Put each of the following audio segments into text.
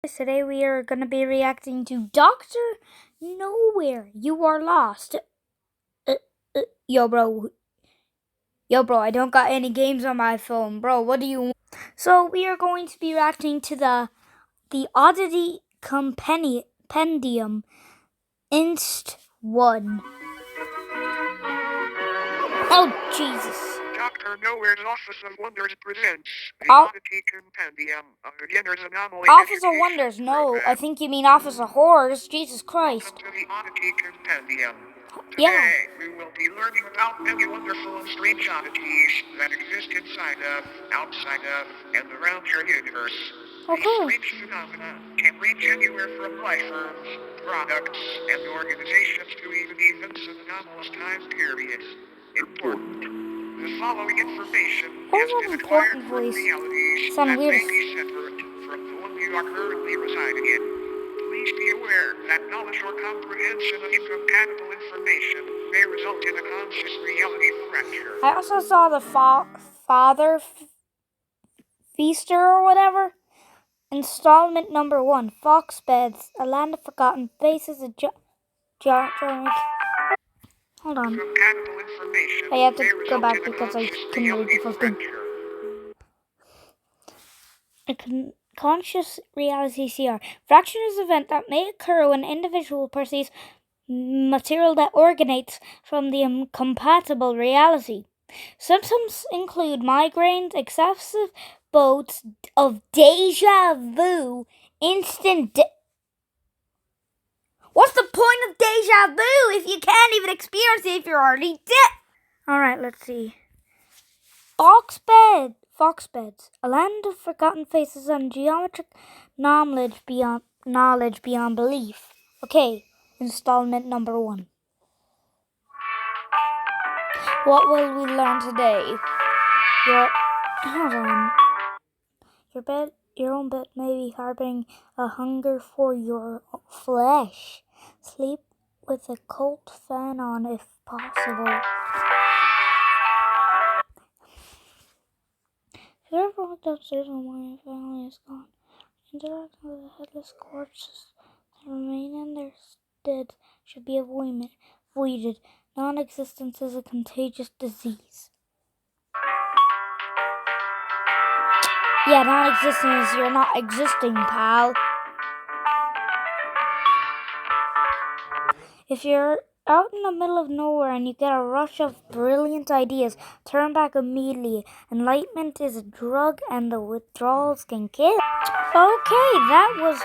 Today we are going to be reacting to Doctor Nowhere. You are lost. Yo, bro. I don't got any games on my phone, bro. What do you want? So we are going to be reacting to the Oddity Compendium Inst 1. Oh, Jesus. Doctor Nowhere's Office of Wonders presents the Oddity Compendium of Beginner's Anomaly Office of Wonders? No, I think you mean Office of Horrors. Jesus Christ. Welcome to the Oddity Compendium. Yeah. Today, we will be learning about many wonderful and strange oddities that exist inside of, outside of, and around your universe. Okay. These strange phenomena can range anywhere from life forms, products, and organizations to even events of anomalous time periods. Important. The following information has been acquired from realities that may be separate from the one you are currently residing in. Please be aware that knowledge or comprehension of incompatible information may result in a conscious reality fracture. I also saw the Father Feaster or whatever. Installment number 1, Fox Beds, A Land of Forgotten Faces, Hold on. I have to go back because I couldn't read the full thing. A conscious reality CR. Fraction is an event that may occur when an individual perceives material that originates from the incompatible reality. Symptoms include migraines, excessive bouts of deja vu, What's the point of deja vu if you can't even experience it if you're already dead? Alright, let's see. Fox Beds, A Land of Forgotten Faces and Geometric Knowledge Beyond Belief. Okay, installment number 1. What will we learn today? Hold on. Your own bed may be harboring a hunger for your flesh. Sleep with a cold fan on if possible. If you ever walked upstairs and your family is gone, interact with the headless corpses that remain in their stead should be avoided. Non-existence is a contagious disease. Yeah, non-existence is you're not existing, pal. If you're out in the middle of nowhere and you get a rush of brilliant ideas, turn back immediately. Enlightenment is a drug and the withdrawals can kill. Okay, that was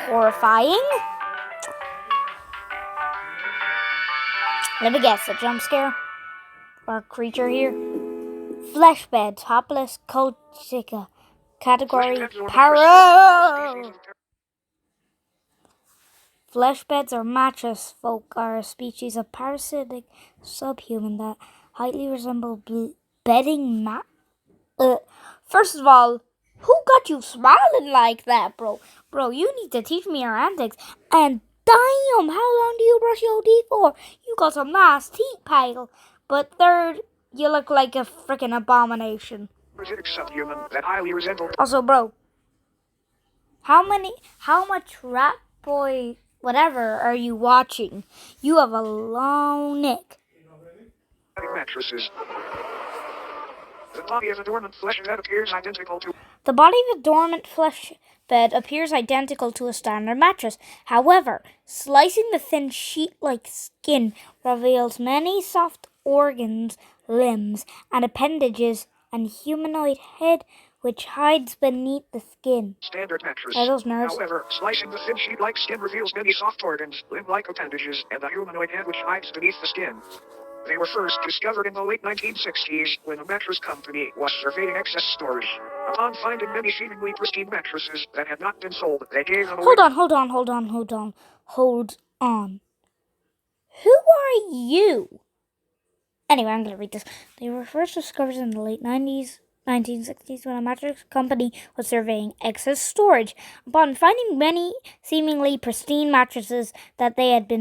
horrifying. Let me guess, a jump scare? Or creature here? Flesh beds, Hopless Colchica. Category Paro. Flesh beds or mattress folk are a species of parasitic subhuman that highly resemble bedding First of all, who got you smiling like that, bro? Bro, you need to teach me your antics. And damn, how long do you brush your teeth for? You got some nice teeth, pal. But third, you look like a freaking abomination. Also, bro, how much Rat Boy whatever are you watching? You have a long neck. Mattresses. The body of a dormant flesh bed appears identical to... The body of a dormant flesh bed appears identical to a standard mattress. However, slicing the thin sheet-like skin reveals many soft organs, limbs, and appendages, and humanoid head which hides beneath the skin. Standard mattress. Are those nerves? However, slicing the thin sheet-like skin reveals many soft organs, limb-like appendages, and a humanoid head which hides beneath the skin. They were first discovered in the late 1960s when a mattress company was surveying excess storage. Upon finding many seemingly pristine mattresses that had not been sold, they gave them away. Hold on. Who are you? Anyway, I'm going to read this. They were first discovered in the late 1960s when a mattress company was surveying excess storage. Upon finding many seemingly pristine mattresses that had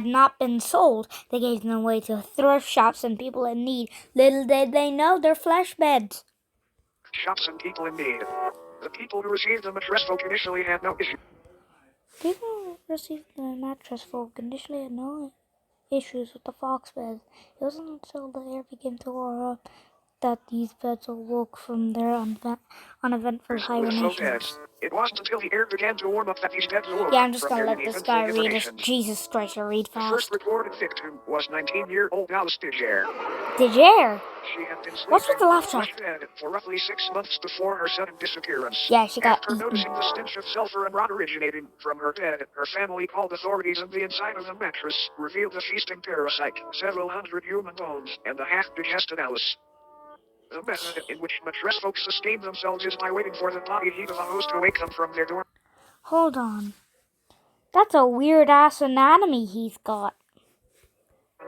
not been sold, they gave them away to thrift shops and people in need. Little did they know they're flesh beds. shops and people in need. The people who received the mattress folk initially had no issue. People received the mattress folk initially had no issues with the fox beds. It wasn't until the air began to warm up that these beds awoke from their uneventful hibernations. It wasn't until the air began to warm up that these beds awoke. Yeah, I'm just from gonna their let this eventful guy read it. hibernations. Jesus Christ, I read The first fast. recorded victim was 19-year-old Alice Digere. Digere? She had been What's with sleeping the in laugh a track? flush bed for roughly 6 months before her sudden disappearance. Yeah, she got After eaten. noticing the stench of sulfur and rot originating from her bed, her family called authorities, and the inside of the mattress revealed a feasting parasite, several hundred human bones, and a half-digested Alice. The method in which mattress folks sustain themselves is by waiting for the body heat of a host to wake them from their dorm Hold on. That's a weird-ass anatomy he's got.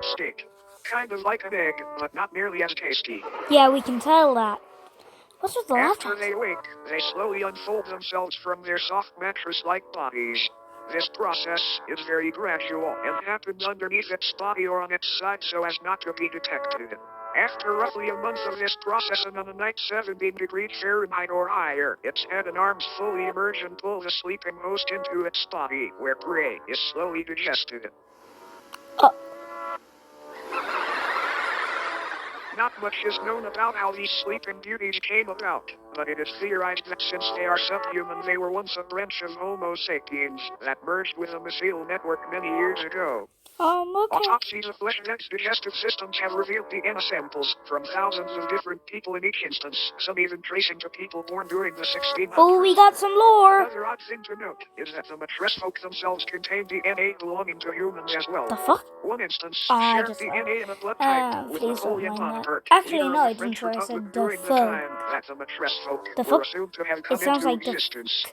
state. Kind of like an egg, but not nearly as tasty. Yeah, we can tell that. What's with the laugh After track? they wake, they slowly unfold themselves from their soft mattress-like bodies. This process is very gradual and happens underneath its body or on its side so as not to be detected. After roughly a month of this process and on a night 17 degrees Fahrenheit or higher, its head and arms fully emerge and pull the sleeping host into its body, where prey is slowly digested. Not much is known about how these sleeping beauties came about, but it is theorized that since they are subhuman, they were once a branch of Homo sapiens that merged with a mycelial network many years ago. Okay. Autopsies of flesh-dense digestive systems have revealed DNA samples from thousands of different people in each instance, some even tracing to people born during the 1600s. Oh, we got some lore. Another odd thing to note is that the mattress folk themselves contain DNA belonging to humans as well. The fuck? One instance I shared just DNA in a blood type with please don't Napoleon mind that. Bonaparte, Actually, leader no, of I the French didn't swear. I Republic said the during the fuck. time that the mattress folk The were fuck? assumed to have It come sounds into like the existence.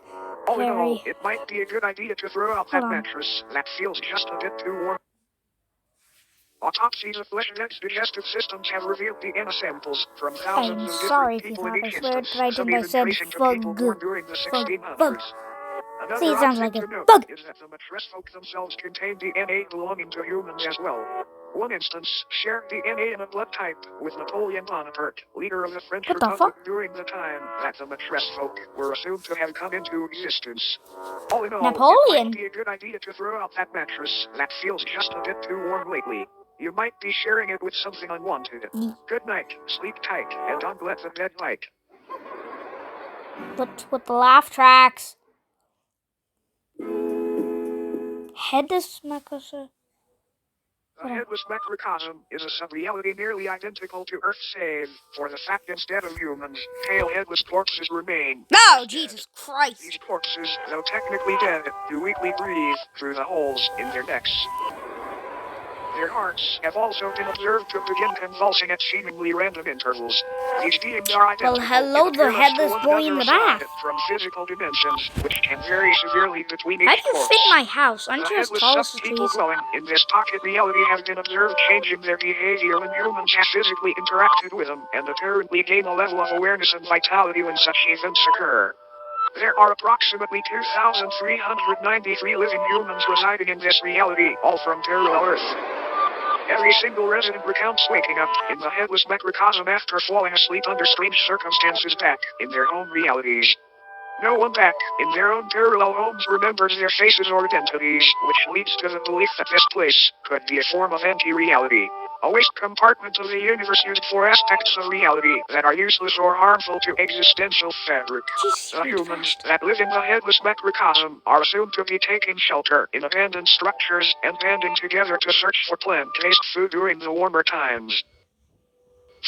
All in all, very. it might be a good idea to throw out Hold that on. mattress that feels just a bit too warm. Autopsies of flesh-dense digestive systems have revealed DNA samples from thousands I'm of sorry different if you people in thought I each swear instance, that I some didn't. I even said tracing to people born fug. during the Fug. 1600s. See, it Another sounds odd like thing a to note bug. is that the mattress folk themselves contain DNA belonging to humans as well. One instance shared DNA in a blood type with Napoleon Bonaparte, leader of the French What the Republic fuck? during the time that the mattress folk were assumed to have come into existence. All in all, it Napoleon? might be a good idea to throw out that mattress that feels just a bit too warm lately. You might be sharing it with something unwanted. Good night, sleep tight, and don't let the bed bite. But with the laugh tracks. Headless macroscope. The headless macrocosm is a sub-reality nearly identical to Earth's save, for the fact instead of humans, pale headless corpses remain. Oh, Instead, Jesus Christ. these corpses, though technically dead, do weakly breathe through the holes in their necks. Their hearts have also been observed to begin convulsing at seemingly random intervals. These beings are identical. Well, hello, in the appearance to headless one boy another in the aside back. from physical dimensions, which can vary severely between How each do you corpse. fit my house? Aren't The you as headless tall as the sub-people trees? dwelling in this pocket reality have been observed changing their behavior when humans have physically interacted with them, and apparently gain a level of awareness and vitality when such events occur. There are approximately 2,393 living humans residing in this reality, all from parallel Earth. Every single resident recounts waking up in the headless macrocosm after falling asleep under strange circumstances back in their home realities. No one back in their own parallel homes remembers their faces or identities, which leads to the belief that this place could be a form of anti-reality. A waste compartment of the universe used for aspects of reality that are useless or harmful to existential fabric. Jesus, The read humans fast. that live in the headless macrocosm are assumed to be taking shelter in abandoned structures and banding together to search for plant-based food during the warmer times.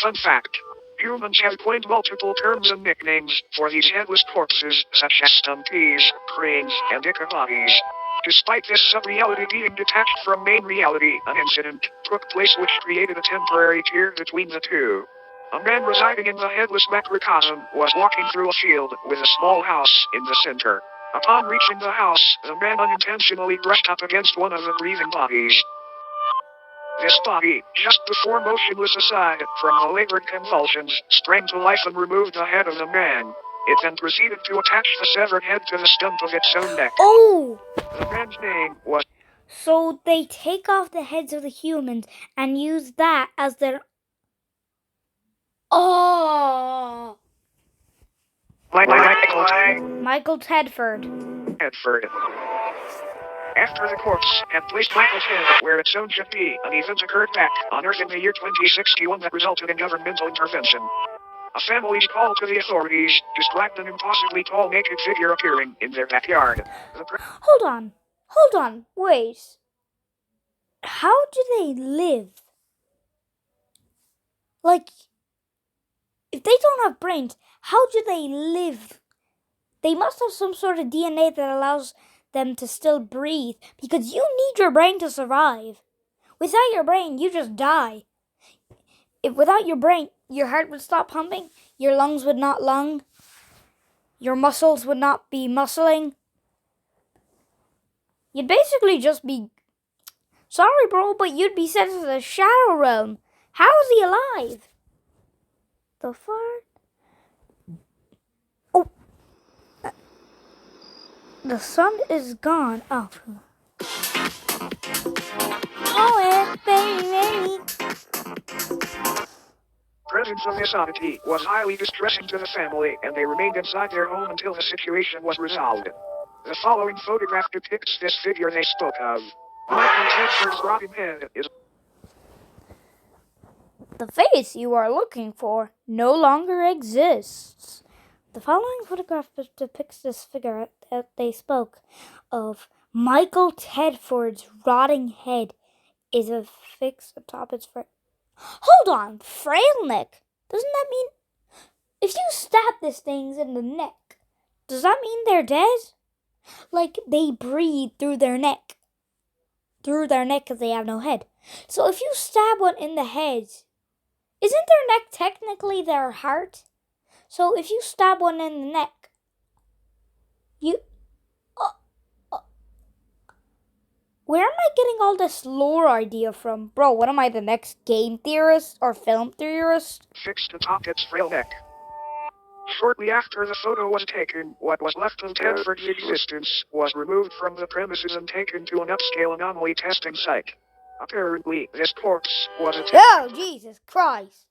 Fun fact. Humans have coined multiple terms and nicknames for these headless corpses, such as stumpies, cranes, and ichabodies. Despite this sub-reality being detached from main reality, an incident took place which created a temporary tier between the two. A man residing in the headless macrocosm was walking through a field with a small house in the center. Upon reaching the house, the man unintentionally brushed up against one of the breathing bodies. This body, just before motionless aside from the labored convulsions, sprang to life and removed the head of the man. It then proceeded to attach the severed head to the stump of its own neck. Oh! The man's name was... So they take off the heads of the humans and use that as their... Oh! Michael Tedford. Tedford. After the corpse had placed Michael's head where it soon should be, an event occurred back on Earth in the year 2061 that resulted in governmental intervention. A family's call to the authorities described an impossibly tall naked figure appearing in their backyard. Hold on, wait. How do they live? Like, if they don't have brains, how do they live? They must have some sort of DNA that allows them to still breathe, because you need your brain to survive. Without your brain, you just die. If without your brain, your heart would stop pumping, your lungs would not lung, your muscles would not be muscling. You'd basically just be, sorry bro, but you'd be sent to the shadow realm. How is he alive? The fuck? Oh. The sun is gone. Oh. Oh, baby. Presence of this oddity was highly distressing to the family, and they remained inside their home until the situation was resolved. The following photograph depicts this figure they spoke of. Michael Tedford's rotting head is... The face you are looking for no longer exists. The following photograph depicts this figure that they spoke of. Michael Tedford's rotting head is affixed atop its frame. Hold on, frail neck. Doesn't that mean if you stab these things in the neck, does that mean they're dead? Like they breathe through their neck. Through their neck because they have no head. So if you stab one in the head, isn't their neck technically their heart? So if you stab one in the neck, where am I getting all this lore idea from? Bro, what am I, the next game theorist or film theorist? Fixed atop its frail neck. Shortly after the photo was taken, what was left of Tedford's existence was removed from the premises and taken to an upscale anomaly testing site. Apparently, this corpse was a... Oh, Jesus Christ.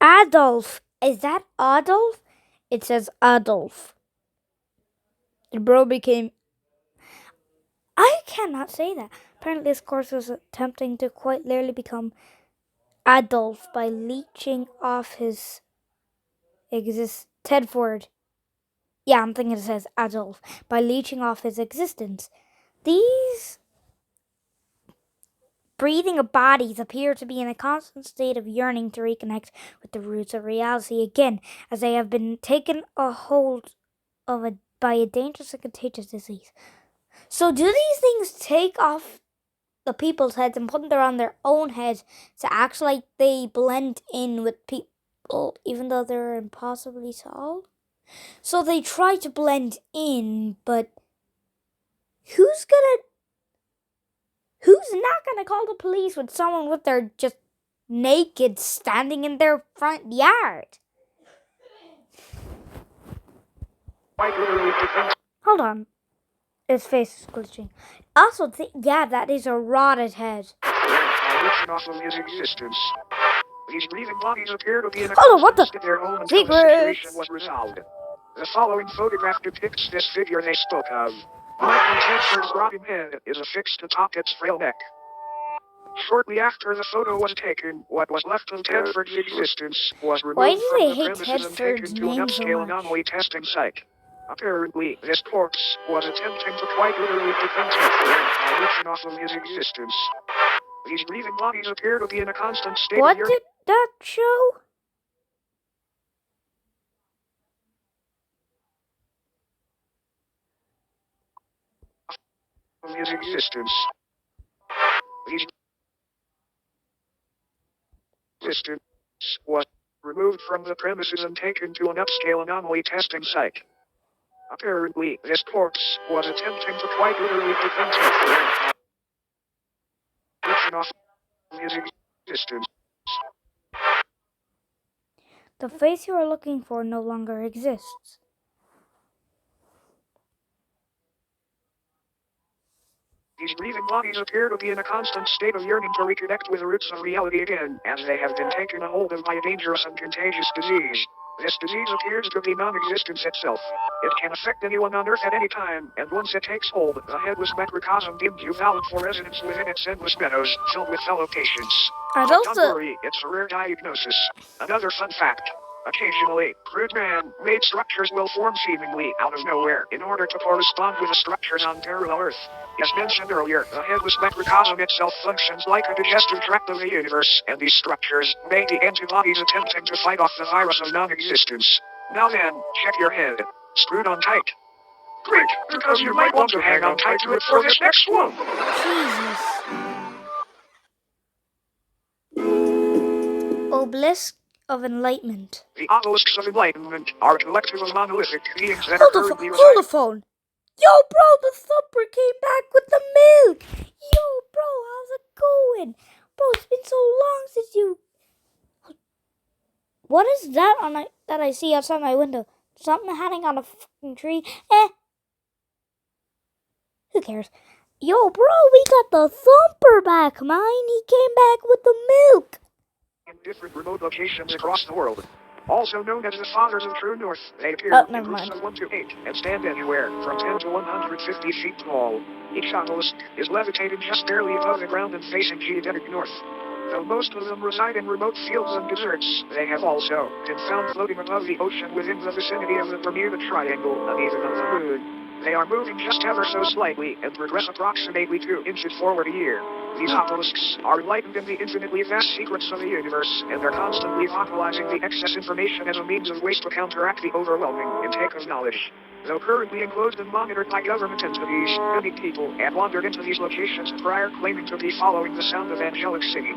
Adolf. Is that Adolf? It says Adolf. The bro became... I cannot say that. Apparently this corpse was attempting to quite literally become Adolf by leeching off his Tedford. Yeah, I'm thinking it says Adolf. By leeching off his existence. These breathing bodies appear to be in a constant state of yearning to reconnect with the roots of reality again, as they have been taken a hold of by a dangerous and contagious disease. So do these things take off the people's heads and put them on their own heads to act like they blend in with people even though they're impossibly tall? So they try to blend in, but who's not gonna call the police with someone with their just naked standing in their front yard? Hold on. His face is glitching. Also, yeah, that is a rotted head. Off of his existence. These breathing bodies appear to be in a what the? their home until the situation was resolved. The following photograph depicts this figure they spoke of. Michael Tedford's rotting head is affixed atop its frail neck. Shortly after the photo was taken, what was left of Tedford's existence was removed from the premises and taken to an upscale anomaly testing site. Apparently, this corpse was attempting to quite literally defend Tedford by leeching off of his existence. These breathing bodies appear to be in a constant state What did that show? of his existence. His existence was removed from the premises and taken to an upscale anomaly testing site. Apparently, this corpse was attempting to quite literally defend Tedford by leeching off of his existence. The face you are looking for no longer exists. These breathing bodies appear to be in a constant state of yearning to reconnect with the roots of reality again, as they have been taken a hold of by a dangerous and contagious disease. This disease appears to be non-existence itself. It can affect anyone on Earth at any time, and once it takes hold, the headless macrocosm deems you valid for residence within its endless meadows, filled with fellow patients. Are But those don't the... worry, it's a rare diagnosis. Another fun fact. Occasionally, crude man-made structures will form seemingly out of nowhere in order to correspond with the structures on parallel Earth. As mentioned earlier, the headless macrocosm itself functions like a digestive tract of the universe, and these structures may be antibodies attempting to fight off the virus of non-existence. Now then, check your head. Screwed on tight. Great, because you might want to hang on tight to it for this next one. Jesus. Obelisk of Enlightenment. The obelisks of enlightenment are a collective of monolithic beings that Hold are the phone. currently Hold the residing. phone. Yo, bro, the thumper came back with the milk. Yo, bro, how's it going? Bro, it's been so long since you... What is that that I see outside my window? Something hanging on a fucking tree? Who cares? Yo, bro, we got the thumper back, man. He came back with the milk. In different remote locations across the world. Also known as the Fathers of True North, they appear Oh, in never groups mind. of 1 to 8 and stand anywhere from 10 to 150 feet tall. Each obelisk is levitated just barely above the ground and facing geodetic north. Though most of them reside in remote fields and deserts, they have also been found floating above the ocean within the vicinity of the Bermuda Triangle and even of the moon. They are moving just ever so slightly and progress approximately 2 inches forward a year. These obelisks are enlightened in the infinitely vast secrets of the universe, and they're constantly vocalizing the excess information as a means of waste to counteract the overwhelming intake of knowledge. Though currently enclosed and monitored by government entities, many people have wandered into these locations prior claiming to be following the sound of angelic singing.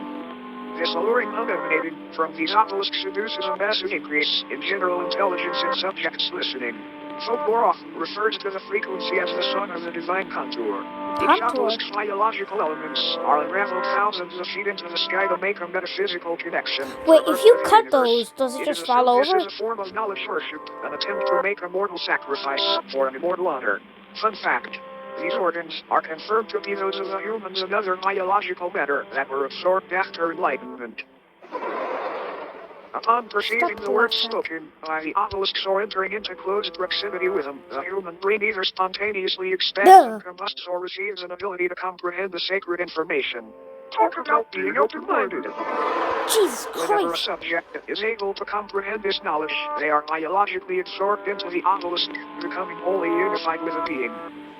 This alluring hum emanating from these obelisks seduces a massive increase in general intelligence in subjects listening. Folklore often refers to the frequency as the song of the divine contour. Each obelisk's biological elements are unraveled thousands of feet into the sky to make a metaphysical connection. Wait, from if Earth you to the cut universe. those, does it It is just fall assumed over? this is a form of knowledge worship, an attempt to make a mortal sacrifice for an immortal honor. Fun fact. These organs are confirmed to be those of the humans and other biological matter that were absorbed after enlightenment. Upon perceiving the words spoken by the obelisks or entering into close proximity with them, the human brain either spontaneously expands and combusts or receives an ability to comprehend the sacred information. Talk about being open-minded. Jesus Whenever a Christ. subject is able to comprehend this knowledge, they are biologically absorbed into the obelisk, becoming wholly unified with the being.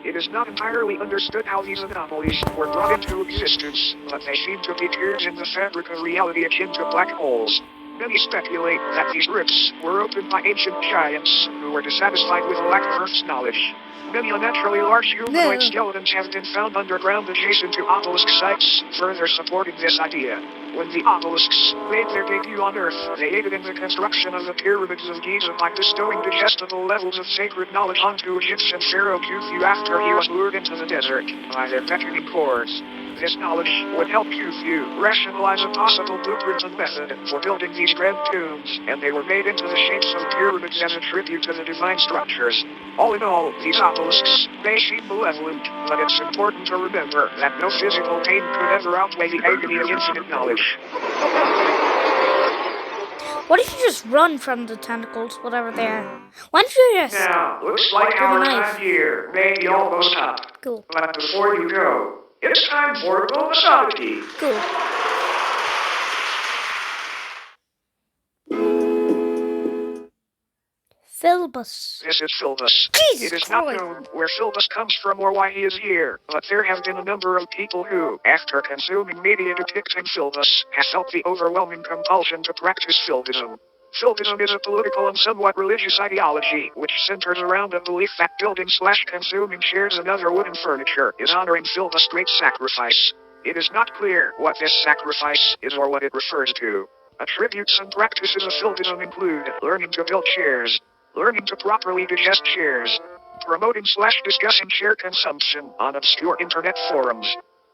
It is not entirely understood how these anomalies were brought into existence, but they seem to be tears in the fabric of reality akin to black holes. Many speculate that these rifts were opened by ancient giants who were dissatisfied with the lack of Earth's knowledge. Many unnaturally large humanoid skeletons have been found underground adjacent to obelisk sites, further supporting this idea. When the obelisks made their debut on Earth, they aided in the construction of the pyramids of Giza by bestowing digestible levels of sacred knowledge onto Egyptian pharaoh Khufu after he was lured into the desert by their beckoning chords. This knowledge would help Khufu rationalize a possible blueprint and method for building these grand tombs, and they were made into the shapes of pyramids as a tribute to the divine structures. All in all, these obelisks may seem malevolent, but it's important to remember that no physical pain could ever outweigh the agony of infinite knowledge. What if you just run from the tentacles, whatever they are? Why don't you just... Now, looks like With a our knife. time here may be almost up. Cool. But before you go, it's time for bonus oddity. Cool. Philbus. This is Philbus. Jesus It is not Christ. known where Philbus comes from or why he is here, but there have been a number of people who, after consuming media depicting Philbus, have felt the overwhelming compulsion to practice Philbism. Philbism is a political and somewhat religious ideology which centers around a belief that building/consuming chairs and other wooden furniture is honoring Philbus' great sacrifice. It is not clear what this sacrifice is or what it refers to. Attributes and practices of Philbism include learning to build chairs, learning to properly digest chairs, promoting/discussing chair consumption on obscure internet forums,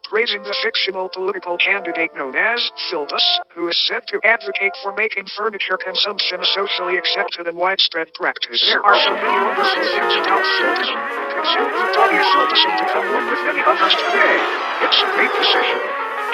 praising the fictional political candidate known as Philbus, who is said to advocate for making furniture consumption a socially accepted and widespread practice. There are so many wonderful things about Philbism. Consume the body of Philbus and become one with many others today. It's a great decision.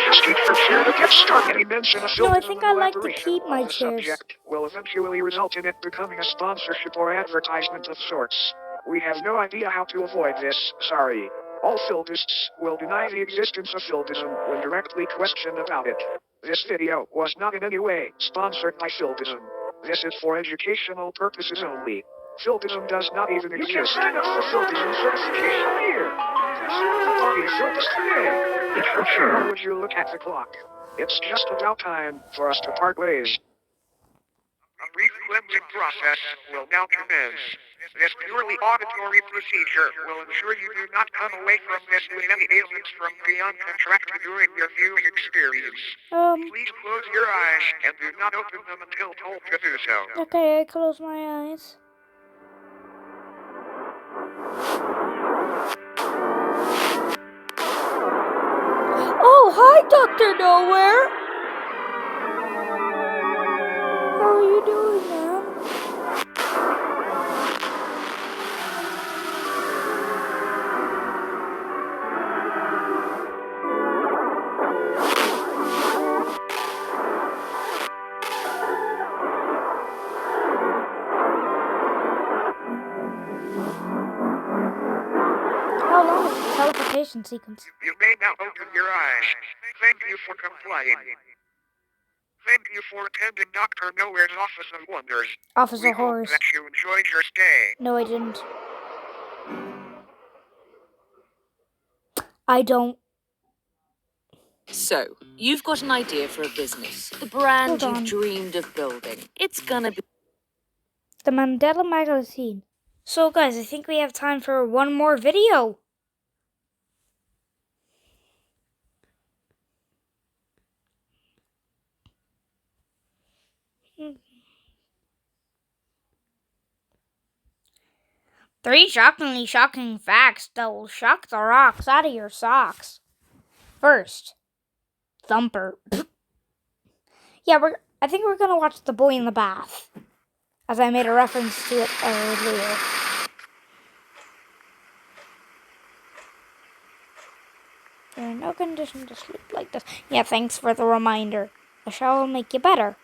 Just keep your chair to get started. Any mention of No, I filters think and I like to elaboration keep my on the chairs. subject will eventually result in it becoming a sponsorship or advertisement of sorts. We have no idea how to avoid this, sorry. All fildists will deny the existence of fildism when directly questioned about it. This video was not in any way sponsored by fildism. This is for educational purposes only. Fildism does not even exist. You can sign up for fildism certification here. The party is fildist today. Would you look at the clock? It's just about time for us to part ways. A brief cleansing process will now commence. This purely auditory procedure will ensure you do not come away from this with any ailments from beyond contracted during your viewing experience. Please close your eyes and do not open them until told to do so. Okay, I close my eyes. Oh, hi, Dr. Nowhere. How are you doing, man? How long is the teleportation sequence? You may now open your eyes. Thank you for complying. Thank you for attending Dr. Nowhere's Office of Wonders. Office We of hope Horrors. that you enjoyed your stay. No, I didn't. I don't. So, you've got an idea for a business. The brand Hold on. you've dreamed of building. It's gonna be... The Mandela Magazine. So, guys, I think we have time for one more video. Three shockingly shocking facts that will shock the rocks out of your socks. First, Thumper. Yeah, I think we're gonna watch The Boy in the Bath, as I made a reference to it earlier. You're in no condition to sleep like this. Yeah, thanks for the reminder. A shower will make you better.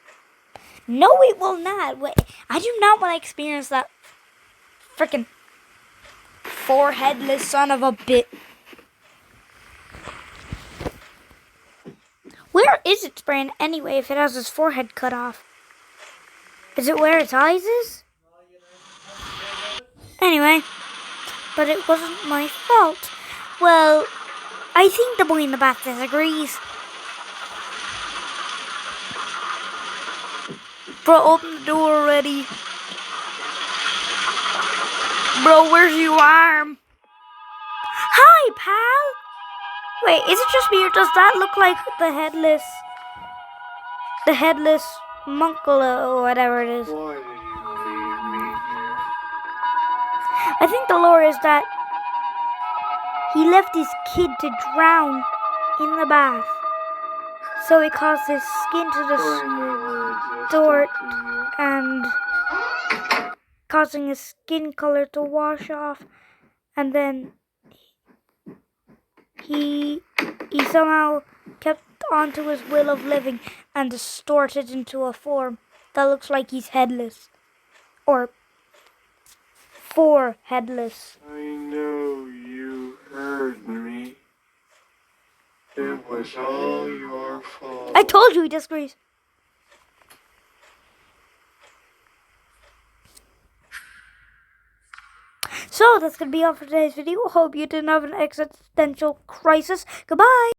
No, it will not. Wait, I do not want to experience that freaking foreheadless son of a bit. Where is its brain anyway if it has its forehead cut off? Is it where its eyes is? Anyway, but it wasn't my fault. Well, I think the boy in the bath disagrees. Bro, open the door already. Bro, where's your arm? Hi, pal! Wait, is it just me or does that look like the headless Munkle or whatever it is? Why did you leave me here? I think the lore is that he left his kid to drown in the bath. So it caused his skin to distort and causing his skin color to wash off, and then he somehow kept on to his will of living and distorted into a form that looks like he's headless. Or four headless. I know you heard me. It was all your fault. I told you he disagrees. So that's going to be all for today's video. Hope you didn't have an existential crisis. Goodbye.